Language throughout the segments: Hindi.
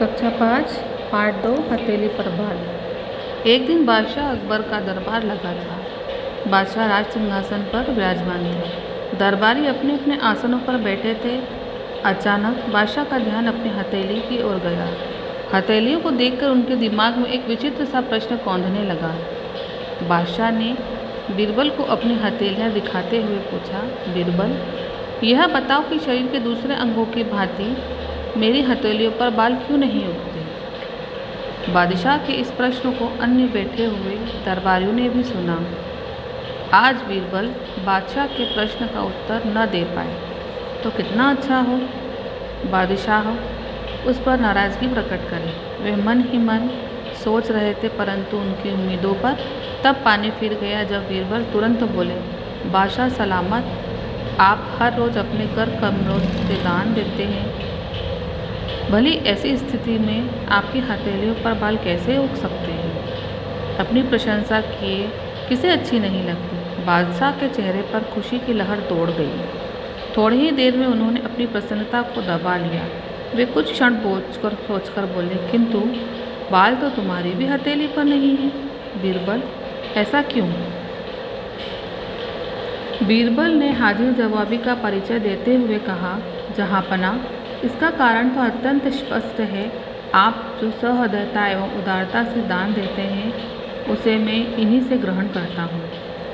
कक्षा 5 पार्ट 2 हथेली पर बाल। एक दिन बादशाह अकबर का दरबार लगा था। बादशाह राज सिंहासन पर विराजमान थे। दरबारी अपने अपने आसनों पर बैठे थे। अचानक बादशाह का ध्यान अपनी हथेली की ओर गया। हथेलियों को देखकर उनके दिमाग में एक विचित्र सा प्रश्न कौंधने लगा। बादशाह ने बीरबल को अपनी हथेलियां दिखाते हुए पूछा, बीरबल, यह बताओ कि शरीर के दूसरे अंगों की भांति मेरी हथेलियों पर बाल क्यों नहीं उगते? बादशाह के इस प्रश्न को अन्य बैठे हुए दरबारियों ने भी सुना। आज बीरबल बादशाह के प्रश्न का उत्तर न दे पाए तो कितना अच्छा हो। बादशाह उस पर नाराज़गी प्रकट करे। वे मन ही मन सोच रहे थे, परंतु उनकी उम्मीदों पर तब पानी फिर गया जब बीरबल तुरंत बोले, बादशाह सलामत, आप हर रोज़ अपने कर कमरों से दान देते हैं। भली ऐसी स्थिति में आपकी हथेलियों पर बाल कैसे उग सकते हैं? अपनी प्रशंसा किए किसे अच्छी नहीं लगती। बादशाह के चेहरे पर खुशी की लहर दौड़ गई। थोड़ी ही देर में उन्होंने अपनी प्रसन्नता को दबा लिया। वे कुछ क्षण सोचकर बोले, किंतु बाल तो तुम्हारी भी हथेली पर नहीं है। बीरबल, ऐसा क्यों? बीरबल ने हाजिर जवाबी का परिचय देते हुए कहा, जहाँपना, इसका कारण तो अत्यंत स्पष्ट है। आप जो सहृदयता एवं उदारता से दान देते हैं उसे मैं इन्हीं से ग्रहण करता हूँ।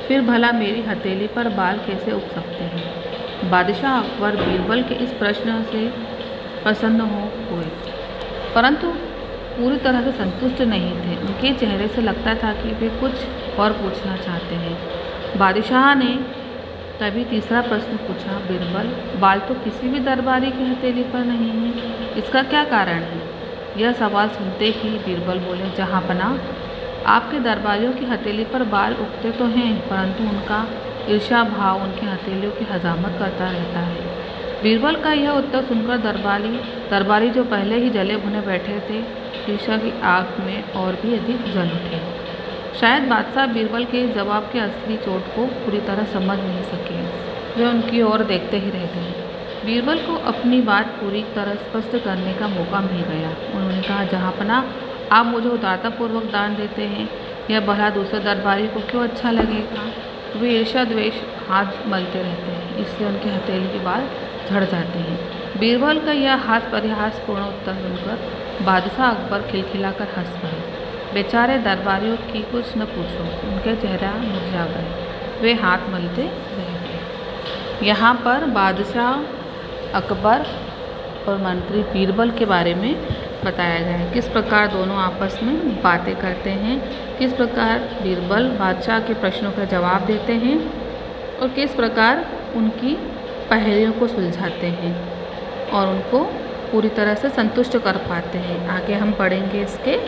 फिर भला मेरी हथेली पर बाल कैसे उग सकते हैं? बादशाह अकबर बीरबल के इस प्रश्न से प्रसन्न हुए, परंतु पूरी तरह से संतुष्ट नहीं थे। उनके चेहरे से लगता था कि वे कुछ और पूछना चाहते हैं। बादशाह ने तभी तीसरा प्रश्न पूछा, बीरबल, बाल तो किसी भी दरबारी की हथेली पर नहीं है, इसका क्या कारण है? यह सवाल सुनते ही बीरबल बोले, जहाँपना, आपके दरबारियों की हथेली पर बाल उगते तो हैं, परंतु उनका ईर्ष्या भाव उनकी हथेलियों की हजामत करता रहता है। बीरबल का यह उत्तर सुनकर दरबारी जो पहले ही जले भुने बैठे थे, ईर्ष्या की आग में और भी अधिक जल उठे। शायद बादशाह बीरबल के जवाब के असली चोट को पूरी तरह समझ नहीं सके। वे उनकी ओर देखते ही रह गए। बीरबल को अपनी बात पूरी तरह स्पष्ट करने का मौका मिल गया। उन्होंने कहा, जहाँपना, आप मुझे उदारतापूर्वक दान देते हैं, यह भला दूसरे दरबारी को क्यों अच्छा लगेगा? वे ईर्ष्या द्वेष हाथ मलते रहते हैं, इसलिए उनकी हथेली के बाल झड़ जाते हैं। बीरबल का यह हाथ परिहासपूर्ण उत्तर सुनकर बादशाह अकबर खिलखिलाकर हंस पड़े। बेचारे दरबारियों की कुछ न पूछो, उनके चेहरा मुरझा गए। वे हाथ मलते रह गए। यहाँ पर बादशाह अकबर और मंत्री बीरबल के बारे में बताया गया है, किस प्रकार दोनों आपस में बातें करते हैं, किस प्रकार बीरबल बादशाह के प्रश्नों का जवाब देते हैं और किस प्रकार उनकी पहेलियों को सुलझाते हैं और उनको पूरी तरह से संतुष्ट कर पाते हैं। आगे हम पढ़ेंगे इसके